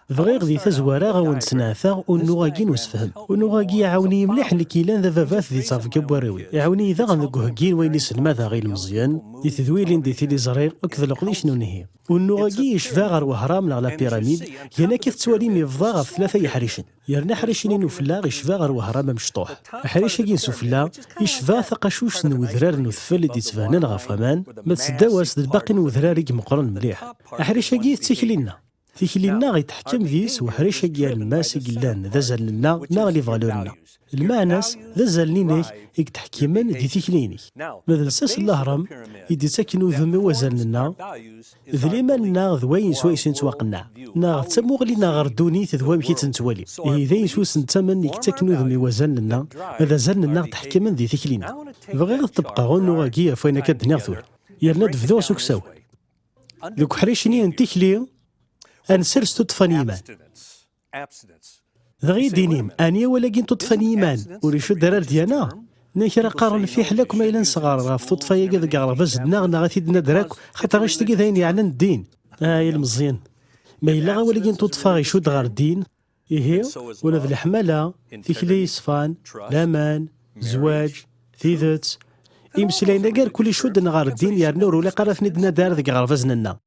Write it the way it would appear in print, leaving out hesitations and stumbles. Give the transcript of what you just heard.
بغيغ ذي تزوارا غون سنعثا ونوغاكي نوسفهم ونوغاكي يعاوني مليح لكيلان ذا فافات ذي صافكا بواراوي يعاوني إذا غنقوهكين وين يسلم هذا غير المزيان دي تذويلين دي تيلي زرير أكذ القضيش نونهي ونوغاكي يشفى غير وهرام على بيراميد يانا كيف توالي ميفضا غف ثلاثة يحريشن يرنا حريشين وفلا يشفى غير وهرام مشطوح حريش كين سفلا يشفى ثقاشوش نوذرار نوثفل دي تفانن غفامان ما تسداواس الباقي نوذراري مقرن مليح حريش كي تسكلينا تيكلينا غيتحكم فيس وحريش كيا الماس قلان ذا زلنا ناغلي فالورنا المعناس ذا زلنينيك يتحكمن دي تيكليني مثل ساس الهرم يدي ساكنو ذمي وزلنا ذليما ذوين سويسين تواقنا ناغ تسمو غلينا غردوني تذوام كي تنتوالي إذا يسوس نتمن يكتكنو ذمي وزلنا ماذا زلنا تحكمن دي تيكلينا بغير تبقى غنو غاكيا فاينا كدنيا ثور يرنا دفذو سوكساو ذوك حريشني انتيكلي أنسرس تطفى إيمان ذغي دينيم أني ولكن تطفى إيمان وريشو الدرار ديانا نكرا قارن في حلاك ما إلا نصغار غاف تطفى يقذ قارف زدنا غاثيدنا دراك خاطر غيش تلقى ذاين يعلن الدين يا المزيان ما إلا ولكن تطفى غيشود غار الدين إيه ولا ذي الحمالة تيكلي صفان لامان زواج ثيذت إمسلاينا كار كل شود نغار الدين يرنور ولا قرفني دنا دار ذي غارف زننا